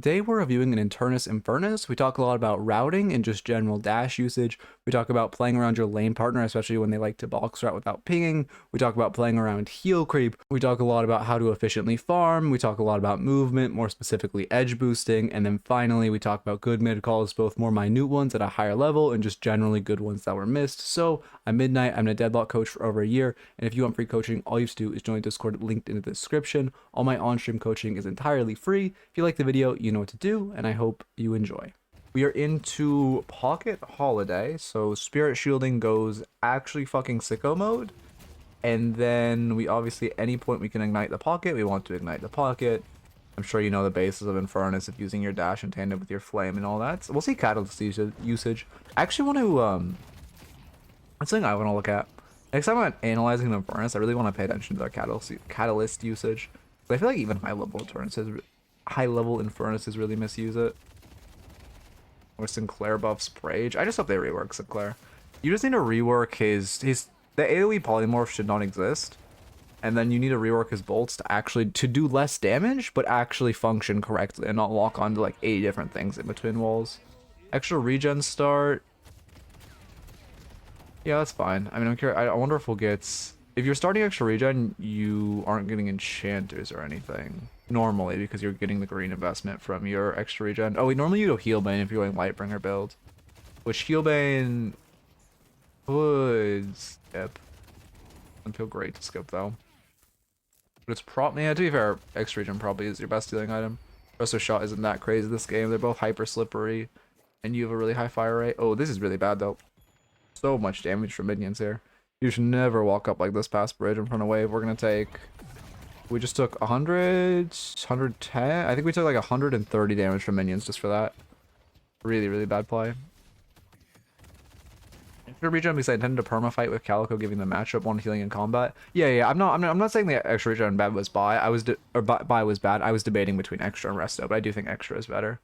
Today we're reviewing an Eternus Infernus. We talk a lot about routing and just general dash usage. We talk about playing around your lane partner, especially when they like to box route without pinging. We talk about playing around heal creep. We talk a lot about how to efficiently farm. We talk a lot about movement, more specifically edge boosting. And then finally, we talk about good mid calls, both more minute ones at a higher level and just generally good ones that were missed. So I'm Midknight. I'm a Deadlock coach for over a year. And if you want free coaching, all you have to do is join Discord linked in the description. All my on-stream coaching is entirely free. If you like the video, you know what to do, and I hope you enjoy. We are into Pocket Holiday, so Spirit Shielding goes actually fucking sicko mode, and then we obviously, at any point we can ignite the Pocket, we want to ignite the Pocket. I'm sure you know the basis of Infernus of using your dash in tandem with your flame and all that, so we'll see Catalyst usage. I actually want to, that's something I want to look at. Next time I'm analyzing the Infernus, I really want to pay attention to their catalyst usage. I feel like even high-level Infernus really misuse it. Or Sinclair buffs Rage. I just hope they rework Sinclair. You just need to rework the AoE polymorph should not exist. And then you need to rework his bolts to do less damage, but actually function correctly and not lock onto like 80 different things in between walls. Extra regen start. Yeah, that's fine. I mean, I'm curious. I wonder if we'll get... If you're starting extra regen, you aren't getting enchanters or anything normally because you're getting the green investment from your extra regen. Oh, normally you go Healbane if you're going Lightbringer build, which Healbane would skip. Doesn't feel great to skip though. But it's probably, yeah, to be fair, extra regen probably is your best healing item. Resto shot isn't that crazy this game. They're both hyper slippery, and you have a really high fire rate. Oh, this is really bad though. So much damage from minions here. You should never walk up like this past bridge in front of wave. We're gonna take... We just took 100, 110. I think we took like 130 damage from minions just for that. Really, really bad play. Extra regen because I intended to perma fight with Calico, giving the matchup one healing in combat. Yeah. I'm not saying the extra regen bad was buy. Buy was bad. I was debating between extra and resto, but I do think extra is better.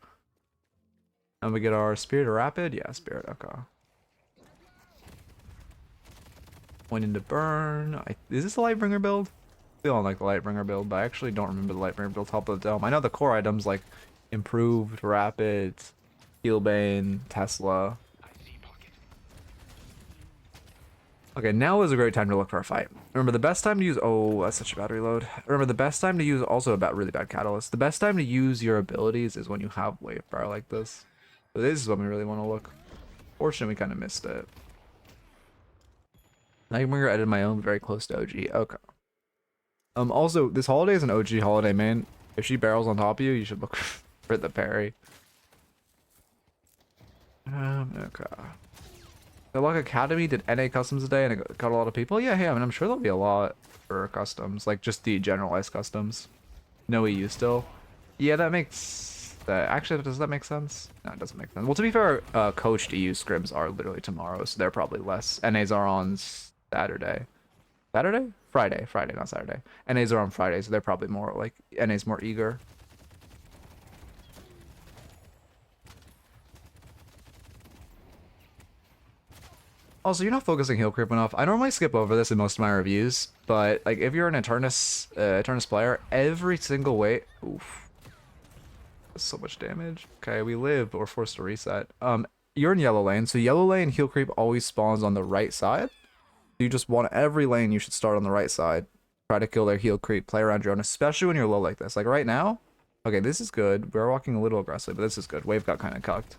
And we get our spirit or rapid. Yeah, spirit. Okay. Point into burn. Is this a Lightbringer build? I feel like the Lightbringer build, but I actually don't remember the Lightbringer build top of the dome. I know the core items like improved, rapid, Healbane, Tesla. Okay, now is a great time to look for a fight. Remember the best time to use... Oh, that's such a bad reload. Remember the best time to use also a really bad catalyst. The best time to use your abilities is when you have wave power like this. So this is when we really want to look. Fortunately, we kind of missed it. Nightbringer edited my own very close to OG. Okay. Also, this holiday is an OG holiday, man. If she barrels on top of you, you should look for the parry. Okay. Deadlock Academy did NA customs today and it got a lot of people. Yeah, hey, I mean, I'm sure there'll be a lot for customs, like just the generalized customs. No EU still. Yeah, that makes... Actually, does that make sense? No, it doesn't make sense. Well, to be fair, coached EU scrims are literally tomorrow, so they're probably less. NAs are on Saturday. Saturday? Friday, not Saturday. NAs are on Friday, so they're probably more like NA's more eager. Also, you're not focusing heal creep enough. I normally skip over this in most of my reviews, but like if you're an Eternus player, every single way. Oof. That's so much damage. Okay, we live, but we're forced to reset. You're in yellow lane, so yellow lane heal creep always spawns on the right side. You just want every lane, you should start on the right side. Try to kill their heal creep, play around your own, especially when you're low like this. Like right now, okay, this is good. We're walking a little aggressively, but this is good. Wave got kind of cucked.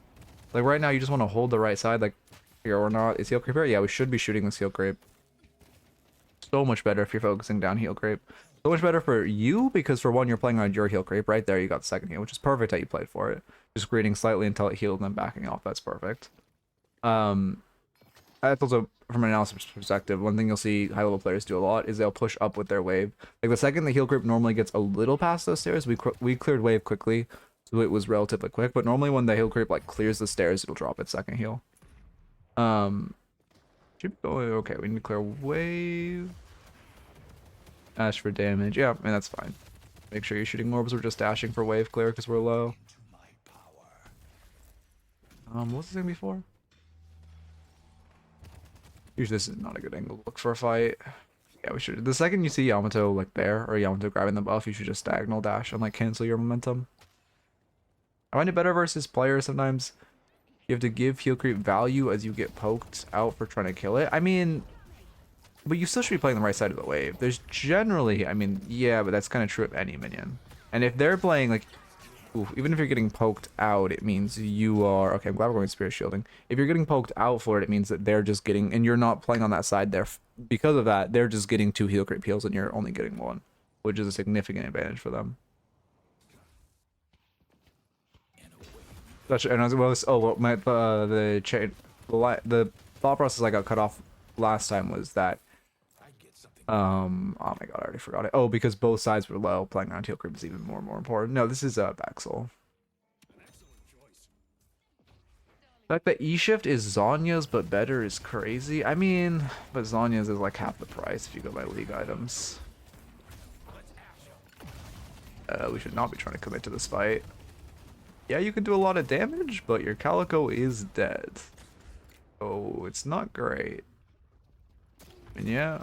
Like right now, you just want to hold the right side. Like here or not. Is heal creep here? Yeah, we should be shooting this heal creep. So much better if you're focusing down heal creep. So much better for you because for one, you're playing around your heal creep. Right there, you got the second heal, which is perfect how you played for it. Just greeting slightly until it healed and then backing off. That's perfect. That's also, from an analysis perspective, one thing you'll see high-level players do a lot is they'll push up with their wave. Like the second the heal creep normally gets a little past those stairs, we cleared wave quickly, so it was relatively quick. But normally when the heal creep like clears the stairs, it'll drop its second heal. Should be going okay. We need to clear wave. Dash for damage. Yeah, I mean that's fine. Make sure you're shooting orbs. We're just dashing for wave clear because we're low. What was this thing before? Usually this is not a good angle to look for a fight. Yeah, we should. The second you see Yamato like there, or Yamato grabbing the buff, you should just diagonal dash and like cancel your momentum. I find it better versus players sometimes. You have to give heal creep value as you get poked out for trying to kill it. I mean, but you still should be playing the right side of the wave. There's generally, I mean, yeah, but that's kind of true of any minion. And if they're playing like, ooh, even if you're getting poked out, it means you are, okay, I'm glad we're going spirit shielding. If you're getting poked out for it, it means that they're just getting, and you're not playing on that side there. Because of that, they're just getting 2 heal creep heals and you're only getting 1, which is a significant advantage for them. And as well as, oh, well, the thought process I got cut off last time was that, oh my god, I already forgot it. Oh, because both sides were low, playing around heal creep is even more and more important. No, this is Baxel. The fact that E-Shift is Zonya's but better is crazy. I mean, but Zonya's is like half the price if you go by league items. We should not be trying to commit to this fight. Yeah, you can do a lot of damage, but your Calico is dead. Oh, it's not great. And yeah.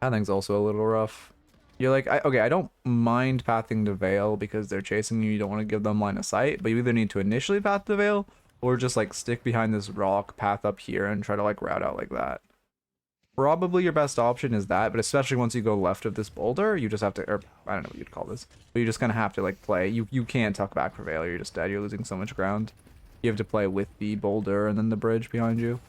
Pathing's also a little rough. You're like, okay, I don't mind pathing to Veil because they're chasing you. You don't want to give them line of sight, but you either need to initially path to Veil or just like stick behind this rock, path up here, and try to like route out like that. Probably your best option is that, but especially once you go left of this boulder, you just have to, or I don't know what you'd call this, but you just kind of have to like play. You can't tuck back for Veil, you're just dead, you're losing so much ground. You have to play with the boulder and then the bridge behind you.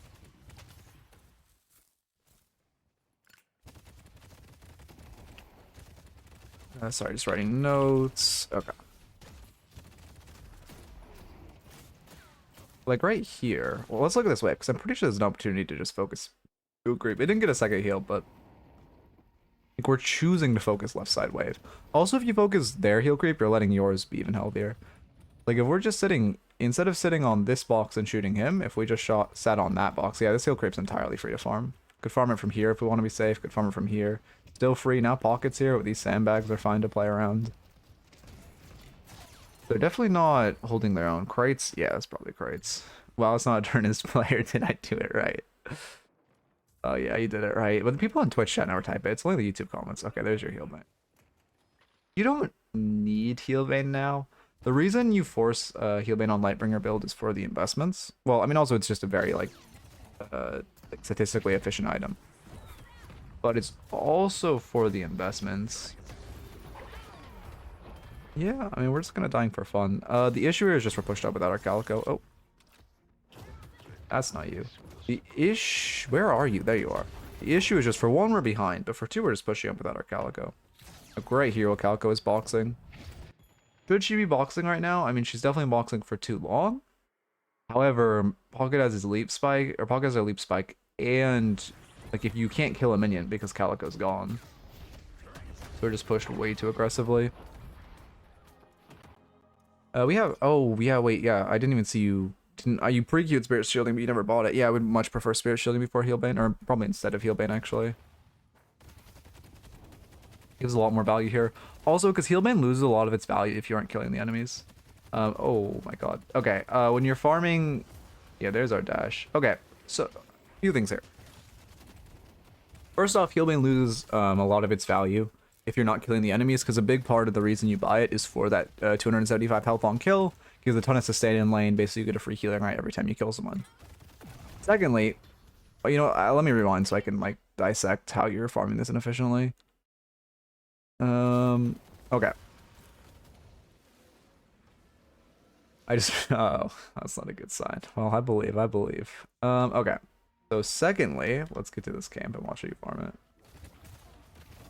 Sorry, just writing notes. Okay. Like right here, well, let's look at this way, because I'm pretty sure there's an opportunity to just focus creep. It didn't get a second heal, but like we're choosing to focus left side wave. Also, if you focus their heal creep, you're letting yours be even healthier. Like if we're just sitting, instead of sitting on this box and shooting him, if we just sat on that box, yeah, this heal creep's entirely free to farm. Could farm it from here if we want to be safe. Could farm it from here. Still free. Now pockets here with these sandbags are fine to play around. They're definitely not holding their own. Crates? Yeah, it's probably crates. Well, it's not a Eternus player. Did I do it right? Oh yeah, you did it right. But the people on Twitch chat never type it. It's only the YouTube comments. Okay, there's your heal bane. You don't need heal bane now. The reason you force heal bane on Lightbringer build is for the investments. Well, I mean, also it's just a very like statistically efficient item. But it's also for the investments. Yeah, I mean, we're just kind of dying for fun. The issue here is just we're pushed up without our Calico. Oh. That's not you. Where are you? There you are. The issue is just for 1, we're behind, but for 2, we're just pushing up without our Calico. A great hero Calico is boxing. Should she be boxing right now? I mean, she's definitely boxing for too long. However, Pocket has his leap spike, or Pocket has a leap spike, and like if you can't kill a minion because Calico's gone. So we're just pushed way too aggressively. We have, oh yeah, wait, yeah, I didn't even see you. You pre-queued Spirit Shielding, but you never bought it. Yeah, I would much prefer Spirit Shielding before Healbane, or probably instead of Healbane, actually. Gives a lot more value here. Also, because Healbane loses a lot of its value if you aren't killing the enemies. Oh my god. Okay, when you're farming... Yeah, there's our dash. Okay, so, a few things here. First off, Healbane loses a lot of its value if you're not killing the enemies, because a big part of the reason you buy it is for that 275 health on kill, gives a ton of sustain in lane, basically you get a free healing right every time you kill someone. Secondly, you know, let me rewind so I can like dissect how you're farming this inefficiently. Okay. Oh, that's not a good sign. Well, I believe. Okay. So secondly, let's get to this camp and watch how you farm it.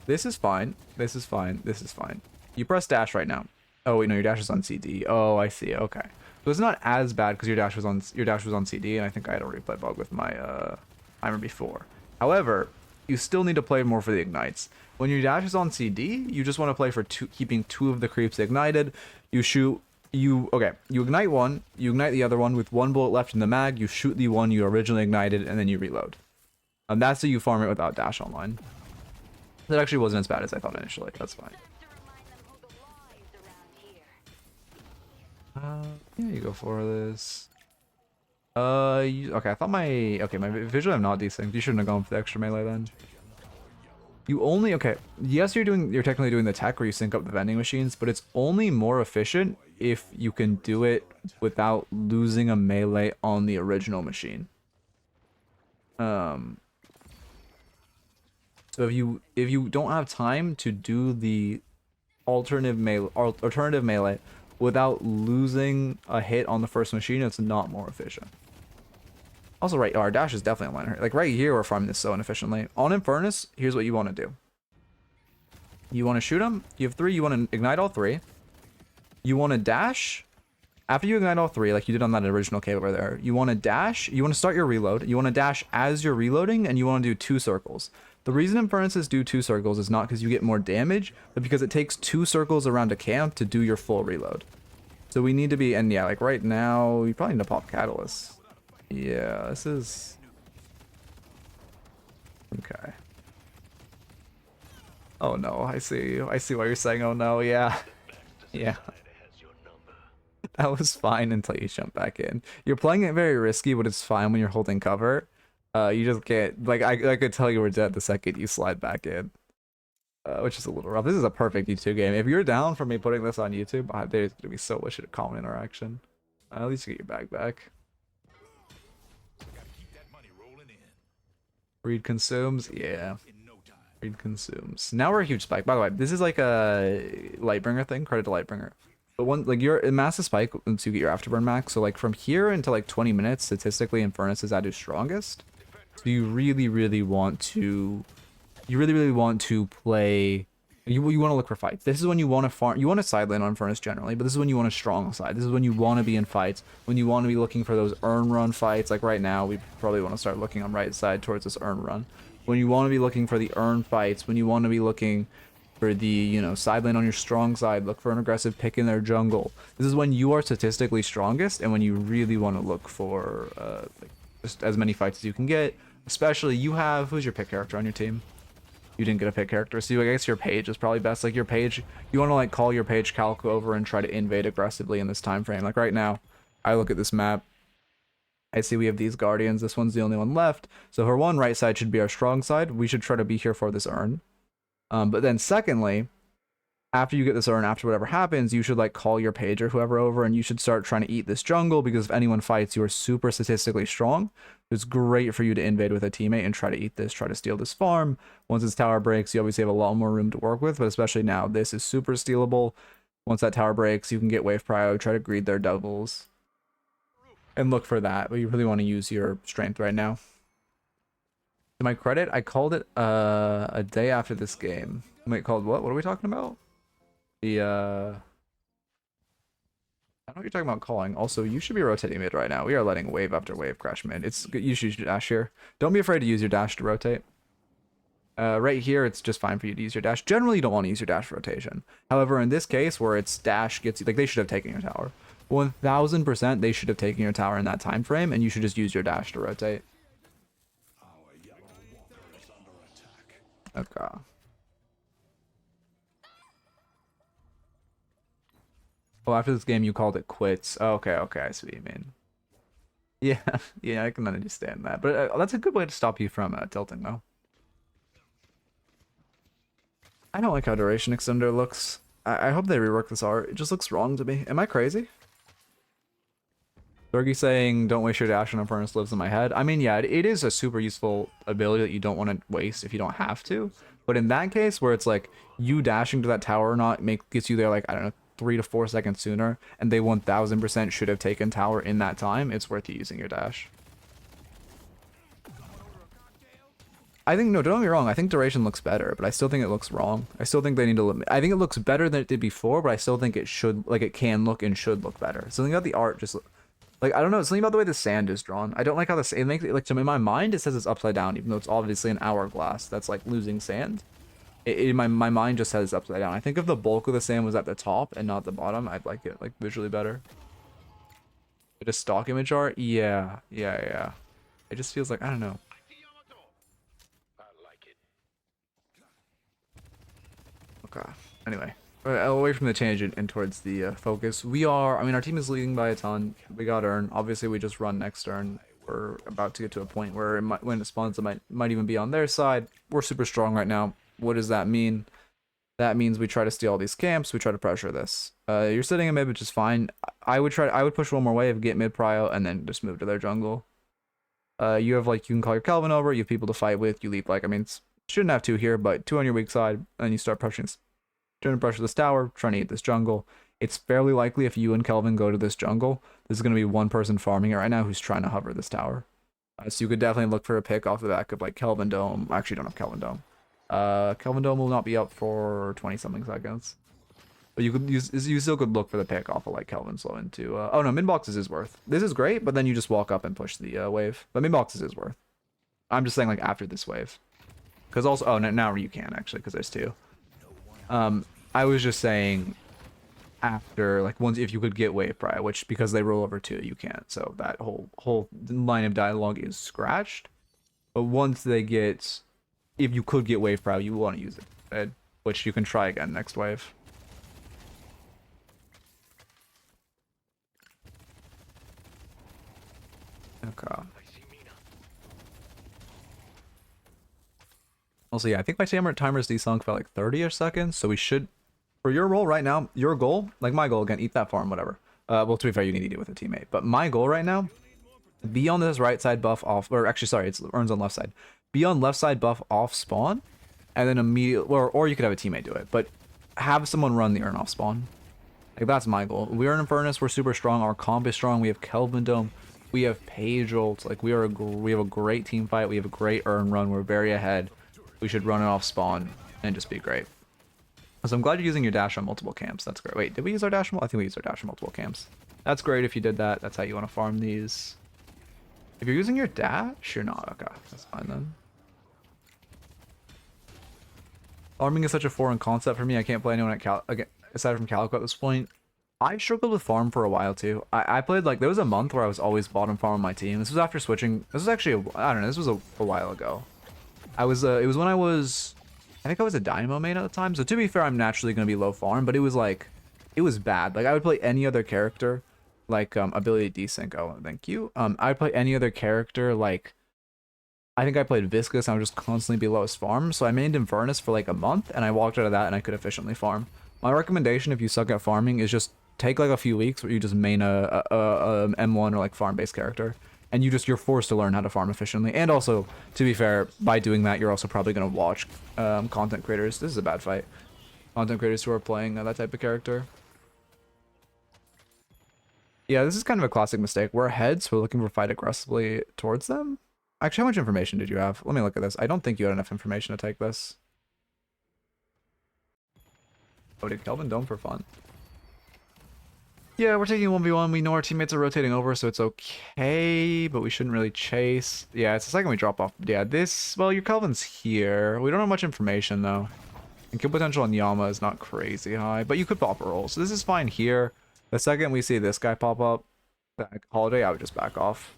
This is fine. This is fine. You press dash right now. Oh wait, no, your dash is on CD. Oh, I see. Okay, so it's not as bad because your dash was on CD, and I think I had a replay bug with my timer before. However, you still need to play more for the ignites. When your dash is on CD, you just want to play for keeping 2 of the creeps ignited. You shoot. You ignite one. You ignite the other one with 1 bullet left in the mag. You shoot the one you originally ignited, and then you reload. And that's how you farm it without dash online. That actually wasn't as bad as I thought initially. That's fine. Yeah, you go for this. Okay, I thought my visually I'm not these things. You shouldn't have gone for the extra melee then. You only, okay, yes, you're technically doing the tech where you sync up the vending machines, but it's only more efficient if you can do it without losing a melee on the original machine. Um, so if you don't have time to do the alternative melee without losing a hit on the first machine, it's not more efficient. Also, right, our dash is definitely online. Like right here, we're farming this so inefficiently. On Infernus, here's what you want to do. You want to shoot him. You have 3. You want to ignite all 3. You want to dash. After you ignite all 3, like you did on that original cave over there, you want to dash. You want to start your reload. You want to dash as you're reloading, and you want to do 2 circles. The reason Infernuses do 2 circles is not because you get more damage, but because it takes 2 circles around a camp to do your full reload. So we need to be, and yeah, like right now, you probably need to pop Catalyst. Yeah, this is... Okay. Oh no, I see why you're saying oh no, yeah. Yeah. That was fine until you jump back in. You're playing it very risky, but it's fine when you're holding cover. You just can't, like, I could tell you were dead the second you slide back in. Which is a little rough. This is a perfect YouTube game. If you're down for me putting this on YouTube, there's gonna be so much common interaction. At least you get your bag back. Reed consumes, yeah. Reed consumes. Now we're a huge spike. By the way, this is like a Lightbringer thing. Credit to Lightbringer. But one, like, you're a massive spike once you get your afterburn max. So like from here until like 20 minutes, statistically, Infernus is at his strongest. So you really, really want to, play. You want to look for fights. This is when you want to farm. You want to side lane on Infernus generally, but this is when you want a strong side. This is when you want to be in fights. When you want to be looking for those earn run fights. Like right now, we probably want to start looking on right side towards this earn run. When you want to be looking for the earn fights. When you want to be looking for the, you know, side lane on your strong side. Look for an aggressive pick in their jungle. This is when you are statistically strongest and when you really want to look for like just as many fights as you can get. Especially you have, who's your pick character on your team? You didn't get a pick character, so I guess your page is probably best. Like your page, you want to like call your page calc over and try to invade aggressively in this time frame. Like right now, I look at this map, I see we have these guardians. This one's the only one left. So her one right side should be our strong side. We should try to be here for this earn. But then secondly, after you get this earn, after whatever happens, you should like call your page or whoever over, and you should start trying to eat this jungle, because if anyone fights, you are super statistically strong. It's great for you to invade with a teammate and try to eat this, try to steal this farm. Once this tower breaks, you obviously have a lot more room to work with, but especially now, this is super stealable. Once that tower breaks, you can get wave prio, try to greed their doubles, and look for that, but you really want to use your strength right now. To my credit, I called it a day after this game. Wait, called what? What are we talking about? The, I don't know what you're talking about calling. Also, you should be rotating mid right now. We are letting wave after wave crash mid. It's good. You should use your dash here. Don't be afraid to use your dash to rotate. Right here, it's just fine for you to use your dash. Generally, you don't want to use your dash for rotation. However, in this case, where it's dash gets you, like, they should have taken your tower. 1000% they should have taken your tower in that time frame, and you should just use your dash to rotate. Okay. Oh, after this game, you called it quits. Oh, okay, I see what you mean. Yeah, yeah, I can understand that. But that's a good way to stop you from tilting, though. I don't like how duration extender looks. I hope they rework this art. It just looks wrong to me. Am I crazy? Dorgy saying, don't waste your dash on Infernus lives in my head. I mean, yeah, it is a super useful ability that you don't want to waste if you don't have to. But in that case, where it's like, you dashing to that tower or not gets you there, like, I don't know, 3 to 4 seconds sooner, and they 1000% should have taken tower in that time, it's worth you using your dash. I think, no, don't get me wrong, I think duration looks better, but I still think it looks wrong. I still think they need to, I think it looks better than it did before, but I still think it should, like, it can look and should look better. Something about the art just, like, I don't know, something about the way the sand is drawn. I don't like how it makes it, like, to me, in my mind, it says it's upside down, even though it's obviously an hourglass that's, like, losing sand. My mind just says it's upside down. I think if the bulk of the sand was at the top and not the bottom, I'd like it, like, visually better. But a stock image art? Yeah. It just feels like, I don't know. Okay. Anyway, away from the tangent and towards the focus. I mean, our team is leading by a ton. We got earn. Obviously, we just run next turn. We're about to get to a point where when it spawns, it might even be on their side. We're super strong right now. What does that mean? That means we try to steal all these camps. We try to pressure this. You're sitting in mid, which is fine. I would push one more wave, get mid prio, and then just move to their jungle. You have like, you can call your Kelvin over. You have people to fight with. You leave like, I mean, shouldn't have 2 here, but 2 on your weak side, and you start trying to pressure this tower, trying to eat this jungle. It's fairly likely if you and Kelvin go to this jungle, there's going to be one person farming it right now who's trying to hover this tower. So you could definitely look for a pick off the back of like Kelvin Dome. I actually don't have Kelvin Dome. Kelvin Dome will not be up for 20 something seconds. But you still could look for the pick off of like Kelvin slow into oh no, min boxes is worth. This is great, but then you just walk up and push the wave. But min boxes is worth. I'm just saying like after this wave. Cause also oh no, now you can actually, because there's 2. I was just saying after like once if you could get wave prio, which because they roll over 2 you can't. So that whole line of dialogue is scratched. But once they get, if you could get wave prio, you want to use it, which you can try again next wave. Okay. Also, yeah, I think my timer is desunk for like 30-ish seconds, so we should, for your role right now, your goal, like my goal, again, eat that farm, whatever. Well, to be fair, you need to eat it with a teammate, but my goal right now, be on this right side buff off, or actually, sorry, it's Ern's on left side. Be on left side buff off spawn, and then immediately, or you could have a teammate do it, but have someone run the Ern off spawn. Like, that's my goal. We are in Infernus, we're super strong, our comp is strong, we have Kelvin Dome, we have Page ult, like, we have a great team fight, we have a great Ern run, we're very ahead. We should run it off spawn and just be great. So I'm glad you're using your dash on multiple camps. That's great. Wait, did we use our dash? I think we used our dash on multiple camps. That's great if you did that. That's how you want to farm these. If you're using your dash, you're not. Okay, that's fine then. Farming is such a foreign concept for me. I can't play anyone aside from Calico at this point. I struggled with farm for a while too. I played like, there was a month where I was always bottom farm on my team. This was after switching. This was actually, I don't know, this was a while ago. It was when I think I was a Dynamo main at the time. So to be fair, I'm naturally going to be low farm, but it was like, it was bad. Like I would play any other character, like ability desync. Oh, thank you. I would play any other character. Like I think I played Viscous and I would just constantly be lowest farm. So I mained Infernus for like a month and I walked out of that and I could efficiently farm. My recommendation if you suck at farming is just take like a few weeks where you just main a M1 or like farm based character. And you're forced to learn how to farm efficiently. And also, to be fair, by doing that, you're also probably going to watch content creators. This is a bad fight. Content creators who are playing that type of character. Yeah, this is kind of a classic mistake. We're ahead, so we're looking for fight aggressively towards them. Actually, how much information did you have? Let me look at this. I don't think you had enough information to take this. Oh, did Kelvin Dome for fun? Yeah, we're taking 1v1. We know our teammates are rotating over, so it's okay, but we shouldn't really chase. Yeah, it's the second we drop off. Yeah, well, your Kelvin's here. We don't have much information, though. And kill potential on Yama is not crazy high, but you could pop a roll, so this is fine here. The second we see this guy pop up, Holiday, I would just back off.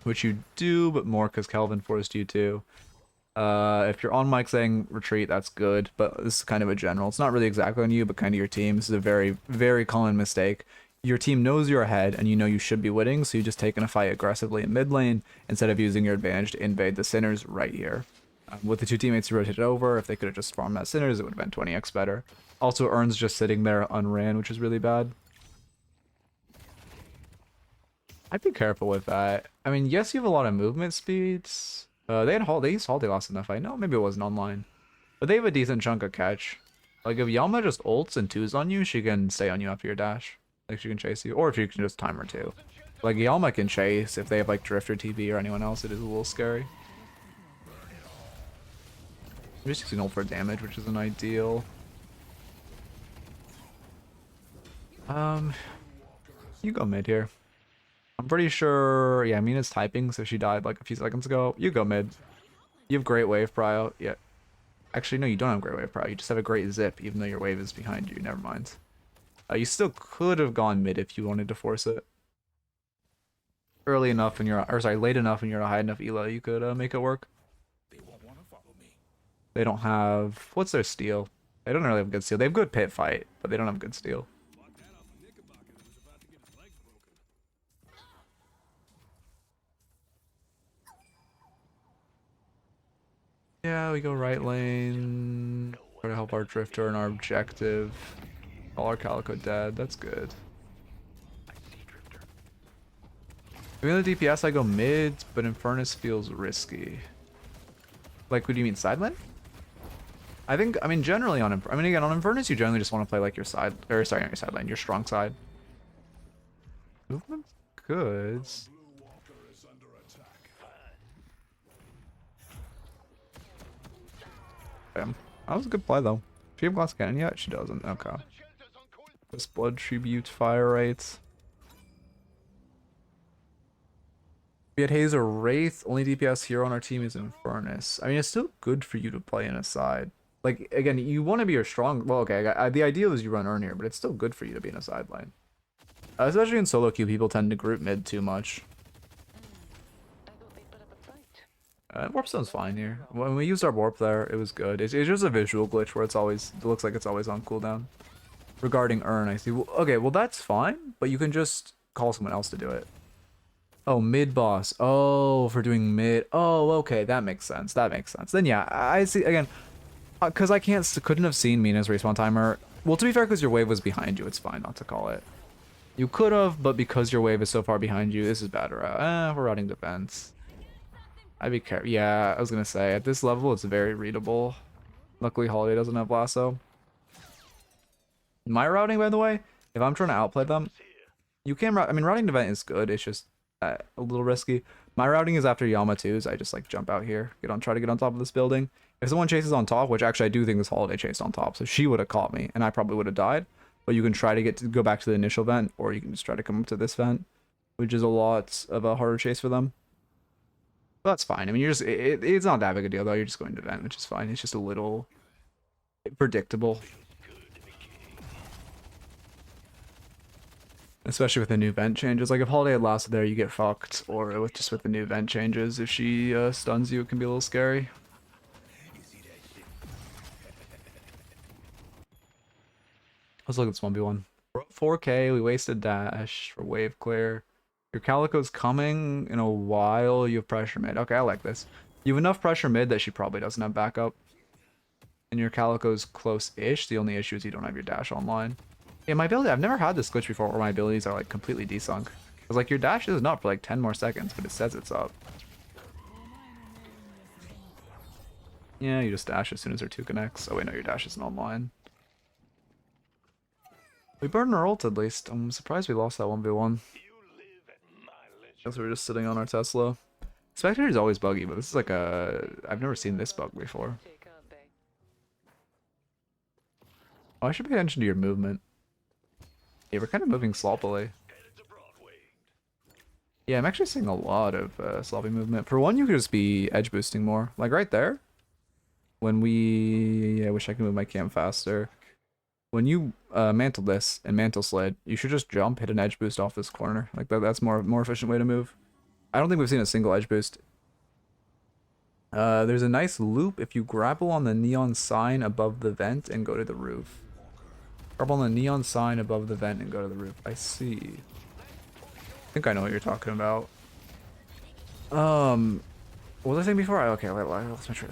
Which you do, but more because Kelvin forced you to. If you're on mic saying retreat, that's good, but this is kind of a general. It's not really exactly on you, but kind of your team. This is a very, very common mistake. Your team knows you're ahead, and you know you should be winning, so you're just taking a fight aggressively in mid lane instead of using your advantage to invade the Sinners right here. With the 2 teammates who rotated over, if they could have just farmed that Sinners, it would have been 20x better. Also, Ern's just sitting there unran, which is really bad. I'd be careful with that. I mean, yes, you have a lot of movement speeds. They used Holiday last enough. I know maybe it wasn't online, but they have a decent chunk of catch. Like if Yama just ults and 2s on you, she can stay on you after your dash. Like she can chase you, or if you can just time her too. Like Yama can chase if they have like Drifter TV or anyone else. It is a little scary. I'm just using ult for damage, which isn't ideal. You go mid here. I'm pretty sure, yeah, Mina's typing, so she died like a few seconds ago. You go mid. You have great wave prio. Yeah. Actually, no, you don't have great wave prio. You just have a great zip, even though your wave is behind you. Never mind. You still could have gone mid if you wanted to force it. Early enough and you're, or sorry, late enough and you're a high enough elo, you could make it work. They don't have, what's their steal? They don't really have good steal. They have good pit fight, but they don't have good steal. Yeah, we go right lane. Try to help our drifter and our objective. All our Calico dead. That's good. Doing the DPS, I go mid, but Infernus feels risky. Like, what do you mean, side lane? I think, I mean, generally on, I mean, again, on Infernus, you generally just want to play like your side, or sorry, not your side lane, your strong side. Movement's good. Damn. That was a good play, though. She have glass cannon yet? She doesn't. Okay. This blood tribute fire rates. We had Hazer Wraith. Only DPS hero on our team is Infernus. I mean, it's still good for you to play in a side. Like, again, you want to be your strong... Well, okay, the ideal is you run Earn here, but it's still good for you to be in a side lane. Especially in solo queue, people tend to group mid too much. Warpstone's fine here. When we used our warp there, it was good. It's just a visual glitch where it's always... It looks like it's always on cooldown. Regarding Earn, I see. Well, okay, well, that's fine, but you can just call someone else to do it. Oh, mid boss. Oh, for doing mid. Oh, okay, that makes sense. That makes sense. Then yeah, I see again, because I couldn't have seen Mina's respawn timer. Well, to be fair, because your wave was behind you, it's fine not to call it. You could have, but because your wave is so far behind you, this is bad route. We're routing defense. I'd be careful. Yeah, I was gonna say at this level, it's very readable. Luckily, Holiday doesn't have lasso. My routing, by the way, if I'm trying to outplay them, you can route. I mean, routing defense is good. It's just a little risky. My routing is after Yama 2s. I just like jump out here, try to get on top of this building. If someone chases on top, which actually I do think this Holiday chased on top, so she would have caught me and I probably would have died. But you can try to go back to the initial vent, or you can just try to come up to this vent, which is a lot of a harder chase for them. But that's fine. I mean, it's not that big a deal though. You're just going to vent, which is fine. It's just a little predictable. Especially with the new vent changes. Like, if Holiday had lasted there, you get fucked. Or with the new vent changes, if she stuns you, it can be a little scary. Let's look at this 1v1. We're up 4k, we wasted dash for wave clear. Your Calico's coming in a while, you have pressure mid. Okay, I like this. You have enough pressure mid that she probably doesn't have backup. And your Calico's close-ish, the only issue is you don't have your dash online. Yeah, my ability, I've never had this glitch before where my abilities are like completely desunk. Because like your dash isn't up for like 10 more seconds, but it says it's up. Yeah, you just dash as soon as her 2 connects. Oh wait, no, your dash isn't online. We burned our ult at least. I'm surprised we lost that 1v1. Guess we were just sitting on our Tesla. Spectator is always buggy, but this is like a... I've never seen this bug before. Oh, I should pay attention to your movement. Yeah, we're kind of moving sloppily. Yeah, I'm actually seeing a lot of sloppy movement. For one, you could just be edge boosting more. Like right there. When we... Yeah, I wish I could move my cam faster. When you mantle this and mantle slid, you should just jump, hit an edge boost off this corner. Like that's more efficient way to move. I don't think we've seen a single edge boost. There's a nice loop if you grapple on the neon sign above the vent and go to the roof. Grapple on the neon sign above the vent and go to the roof. I see. I think I know what you're talking about. What was I saying before? Okay, let's make sure.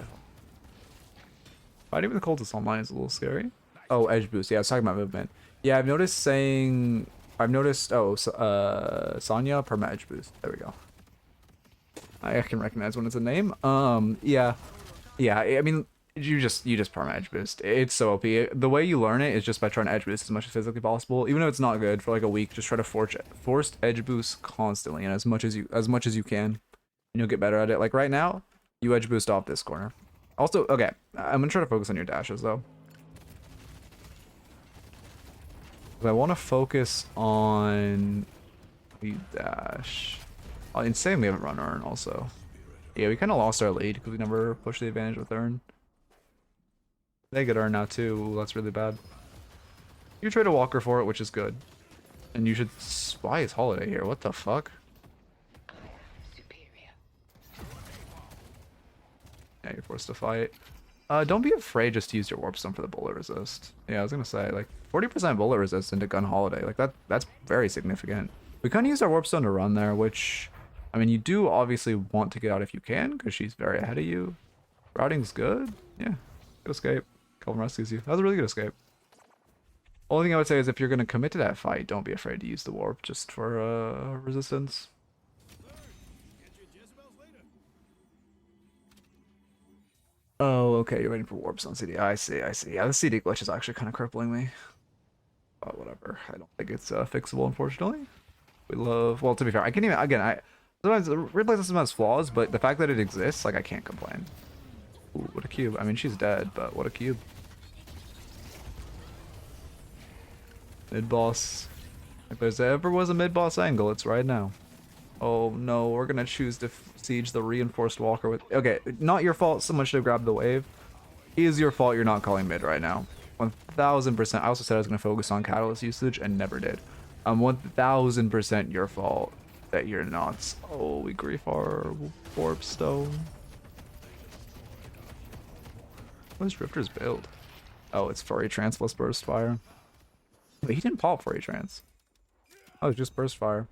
Fighting with the cultists online is a little scary. Oh, edge boost. Yeah, I was talking about movement. Yeah, I've noticed, Sonya, perma edge boost. There we go. I can recognize when it's a name. Yeah. I mean, you just perma edge boost. It's so OP. The way you learn it is just by trying to edge boost as much as physically possible. Even if it's not good for like a week, just try to force edge boost constantly and as much as you can. And you'll get better at it. Like right now, you edge boost off this corner. Also, okay, I'm gonna try to focus on your dashes though. I want to focus on the dash. Insane, we haven't run Earn also. Yeah, we kind of lost our lead because we never pushed the advantage with Earn. They get Earn now too. Ooh, that's really bad. You trade a Walker for it, which is good. And you should... Why is Holiday here? What the fuck? Yeah, you're forced to fight. Don't be afraid just to use your Warp Stone for the bullet resist. Yeah, I was gonna say, like, 40% bullet resist into Gun Holiday. Like, that's very significant. We kind of used our Warp Stone to run there, which... I mean, you do obviously want to get out if you can, because she's very ahead of you. Routing's good. Yeah. Good escape. Calvin rescues you. That was a really good escape. Only thing I would say is if you're going to commit to that fight, don't be afraid to use the warp just for resistance. Oh, okay. You're waiting for warps on CD. I see. I see. Yeah, the CD glitch is actually kind of crippling me. But whatever. I don't think it's fixable, unfortunately. We love... Well, to be fair, I can't even... Again, sometimes the replay system has flaws, but the fact that it exists, like, I can't complain. Ooh, what a cube. I mean, she's dead, but what a cube. Mid-boss. If there's ever was a mid-boss angle, it's right now. Oh no, we're gonna choose to siege the reinforced walker with... Okay, not your fault someone should have grabbed the wave. It is your fault you're not calling mid right now. 1000%. I also said I was gonna focus on catalyst usage and never did. 1000% your fault that you're not. Oh, we grief our warp stone. What is Drifter's build? Oh, it's Furry Trance plus Burst Fire. But he didn't pop Furry Trance. Oh, it's just Burst Fire.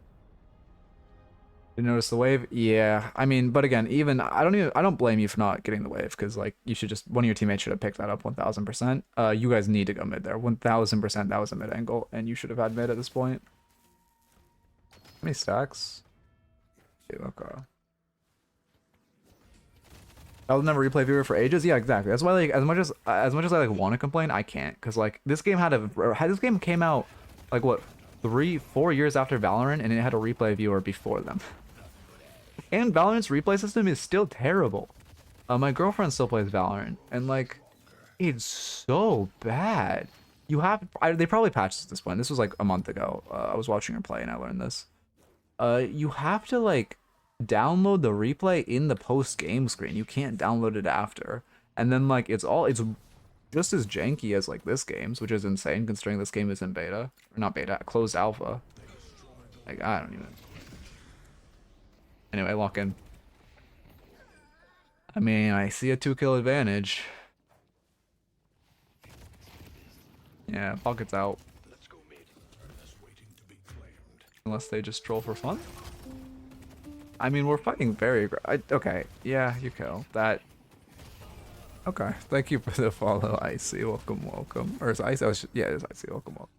Did you notice the wave? Yeah. I mean, but again, even I don't blame you for not getting the wave, because like you should just one of your teammates should have picked that up 1000%. You guys need to go mid there. 1000% that was a mid angle, and you should have had mid at this point. How many stacks? Okay. I was never replay viewer for ages. Yeah, exactly. That's why like as much as I like want to complain, I can't, because like this game came out like what 3-4 years after Valorant, and it had a replay viewer before them. And Valorant's replay system is still terrible. My girlfriend still plays Valorant, and like it's so bad. You have they probably patched this at this point. This was like a month ago. I was watching her play and I learned this. You have to like download the replay in the post game screen. You can't download it after. And then like it's just as janky as like this game's, which is insane considering this game is in beta. Or not beta, closed alpha. Like I don't even. Anyway, lock in. I mean, I see a 2-kill advantage. Yeah, pocket's out. Unless they just troll for fun. I mean, we're fighting very... okay, yeah, you kill. That... Okay, thank you for the follow, Icy. Welcome, welcome. Or is Icy? Yeah, it's Icy. Welcome, welcome.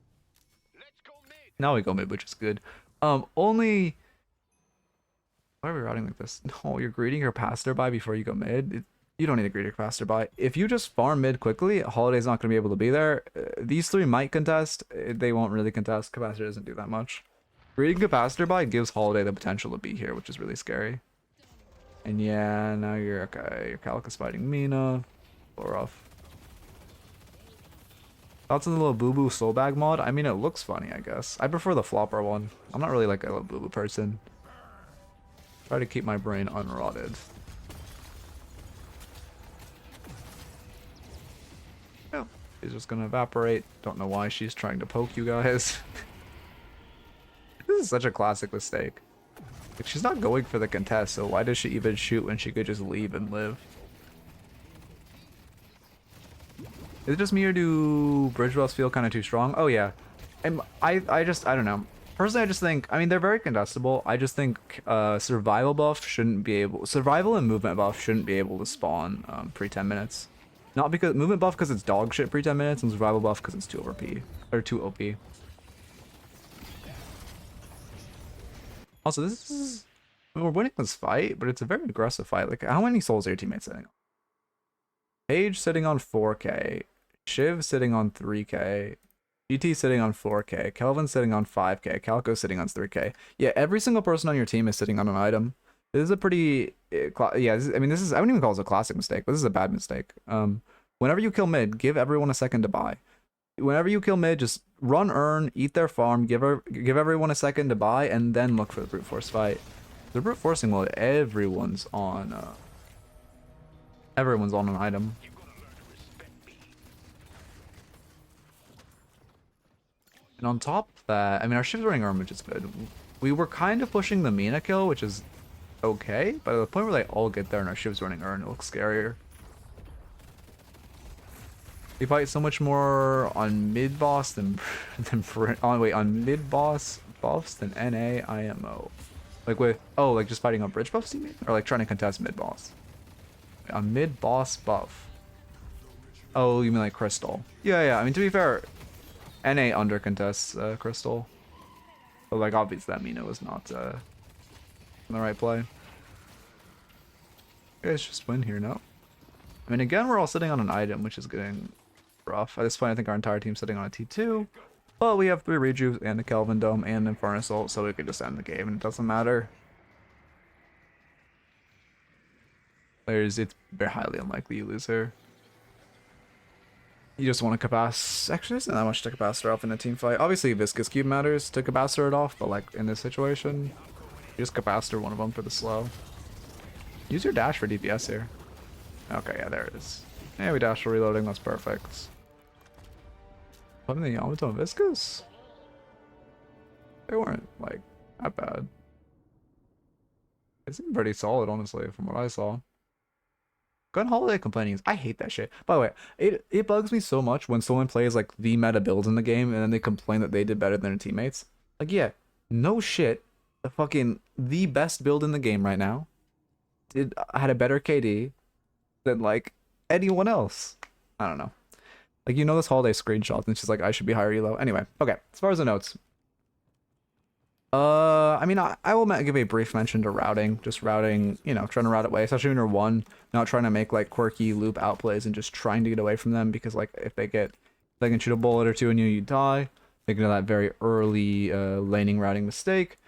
Now we go mid, which is good. Only... Why are we routing like this? No, you're greeting your passerby before you go mid. You don't need to greet your passerby. If you just farm mid quickly, Holiday's not going to be able to be there. These three might contest. They won't really contest. Capacitor doesn't do that much. Greeting passerby gives Holiday the potential to be here, which is really scary. And yeah, now you're okay. Your Calica's fighting Mina. Or rough. Thoughts on the little boo-boo soul bag mod? I mean, it looks funny, I guess. I prefer the flopper one. I'm not really like a little boo-boo person. Try to keep my brain unrotted. Yeah, she's just gonna evaporate. Don't know why she's trying to poke you guys. This is such a classic mistake. Like, she's not going for the contest, so why does she even shoot when she could just leave and live? Is it just me, or do bridge buffs feel kind of too strong? Oh yeah. And I don't know. Personally, I just think, I mean, they're very contestable. I just think survival buff shouldn't be able... Survival and movement buff shouldn't be able to spawn pre 10 minutes. Not because... Movement buff because it's dog shit pre 10 minutes, and survival buff because it's too OP. Or too OP. Also, this is... I mean, we're winning this fight, but it's a very aggressive fight. Like, how many souls are your teammates sitting on? Paige sitting on 4k. Shiv sitting on 3k. GT sitting on 4k, Kelvin sitting on 5k, Calico sitting on 3k. Yeah, every single person on your team is sitting on an item. This is a pretty... yeah, I mean, this is... I wouldn't even call this a classic mistake, but this is a bad mistake. Whenever you kill mid, give everyone a second to buy. Whenever you kill mid, just run Urn, eat their farm, give everyone a second to buy, and then look for the brute force fight. The brute forcing mode, everyone's on an item. And on top of that, I mean, our ship's running Urn, which is good. We were kind of pushing the Mina kill, which is okay, but at the point where they all get there and our ship's running Urn, it looks scarier. We fight so much more on mid boss than on mid boss buffs than NA IMO. Like with like just fighting on bridge buffs, you mean? Or like trying to contest mid boss? A mid-boss buff. Oh, you mean like Crystal? Yeah. I mean, to be fair, NA under contests Crystal. But like, obviously that Mina was not in the right play. You guys just win here, no? I mean, again, we're all sitting on an item, which is getting rough. At this point, I think our entire team's sitting on a T2. But we have 3 Rejuves and a Kelvin Dome and an Infernus ult, so we could just end the game, and it doesn't matter. It's very highly unlikely you lose here. You just want to capacitor. Actually, there's not that much to capacitor off in a team fight. Obviously, Viscous Cube matters to capacitor it off, but like in this situation, you just capacitor one of them for the slow. Use your dash for DPS here. Okay, yeah, there it is. Yeah, we dash for reloading. That's perfect. Putting the Yamato and Viscous? They weren't like that bad. It seemed pretty solid, honestly, from what I saw. Gun holiday complaining is I hate that shit. By the way, it bugs me so much when someone plays like the meta build in the game and then they complain that they did better than their teammates. Like, yeah, no shit. The best build in the game right now had a better KD than like anyone else. I don't know. Like, you know, this holiday screenshot and she's like, I should be higher elo. Anyway, okay. As far as the notes. I mean, I will give a brief mention to routing. Just routing, you know, trying to route away, especially when you're 1, not trying to make like quirky loop outplays and just trying to get away from them, because like if they can shoot a bullet or two and you die. Thinking of that very early laning routing mistake.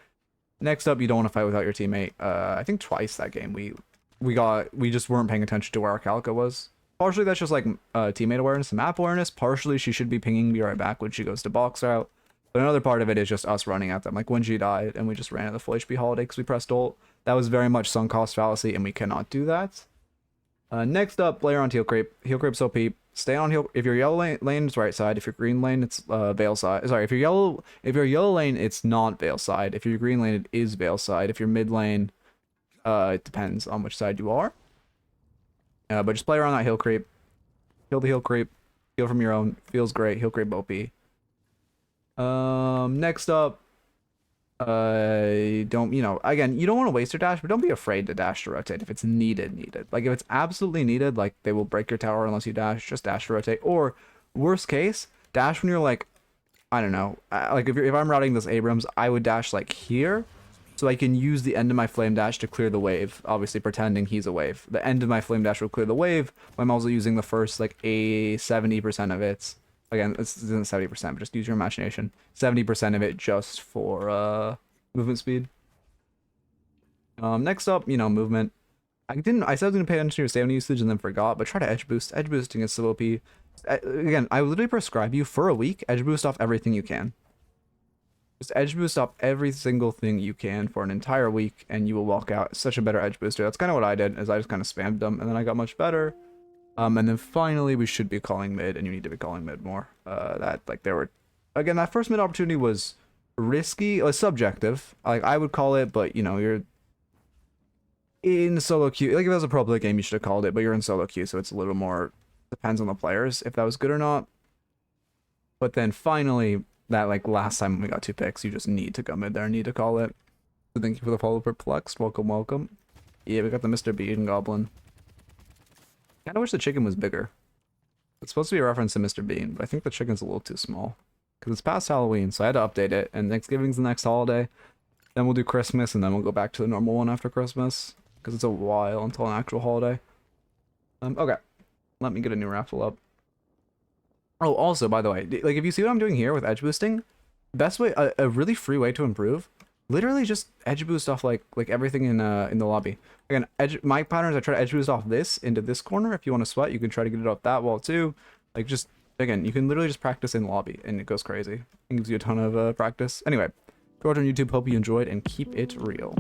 Next up, you don't want to fight without your teammate. I think twice that game we just weren't paying attention to where our Calica was. Partially that's just like teammate awareness and map awareness. Partially she should be pinging me right back when she goes to box route. But another part of it is just us running at them. Like when she died and we just ran at the full HP holiday because we pressed ult. That was very much sunk cost fallacy and we cannot do that. Next up, player on heal creep. Heal creep's OP. Stay on heal. If you're yellow lane, it's right side. If you're green lane, it's Veil side. Sorry, if you're yellow lane, it's not Veil side. If you're green lane, it is Veil side. If you're mid lane, it depends on which side you are. But just play around that heal creep. Kill the heal creep. Heal from your own. Feels great. Heal creep OP. Next up, don't, you know, again, you don't want to waste your dash, but don't be afraid to dash to rotate if it's needed. Like if it's absolutely needed, like they will break your tower unless you dash, just dash to rotate. Or worst case, dash when you're like, I don't know, like if I'm routing this Abrams, I would dash like here, so I can use the end of my flame dash to clear the wave, obviously pretending he's a wave. The end of my flame dash will clear the wave, but I'm also using the first like 70% of it. Again, this isn't 70%, but just use your imagination. 70% of it just for movement speed. Next up, you know, movement. I said I was gonna pay attention to your stamina usage and then forgot, but try to edge boost. Edge boosting is so OP. Again, I would literally prescribe you for a week, edge boost off everything you can. Just edge boost off every single thing you can for an entire week, and you will walk out such a better edge booster. That's kind of what I did, is I just kind of spammed them, and then I got much better. And then finally, we should be calling mid, and you need to be calling mid more. Again, that first mid opportunity was risky, subjective. Like, I would call it, but, you know, you're in solo queue. Like, if it was a pro play game, you should have called it, but you're in solo queue, so it's a little more, depends on the players, if that was good or not. But then finally, that, like, last time we got 2 picks, you just need to go mid there, need to call it. So thank you for the follow, Perplexed. Welcome. Yeah, we got the Mr. Bean Goblin. I kind of wish the chicken was bigger. It's supposed to be a reference to Mr. Bean, but I think the chicken's a little too small. Because it's past Halloween, so I had to update it, and Thanksgiving's the next holiday. Then we'll do Christmas, and then we'll go back to the normal one after Christmas. Because it's a while until an actual holiday. Okay. Let me get a new raffle up. Oh, also, by the way, like, if you see what I'm doing here with edge boosting, best way, a really free way to improve, literally just edge boost off like everything in the lobby. Again, my patterns, I try to edge boost off this into this corner. If you want to sweat, you can try to get it off that wall too. Like, just again, you can literally just practice in lobby and it goes crazy. It gives you a ton of practice. Anyway, go watch on YouTube. Hope you enjoyed and keep it real.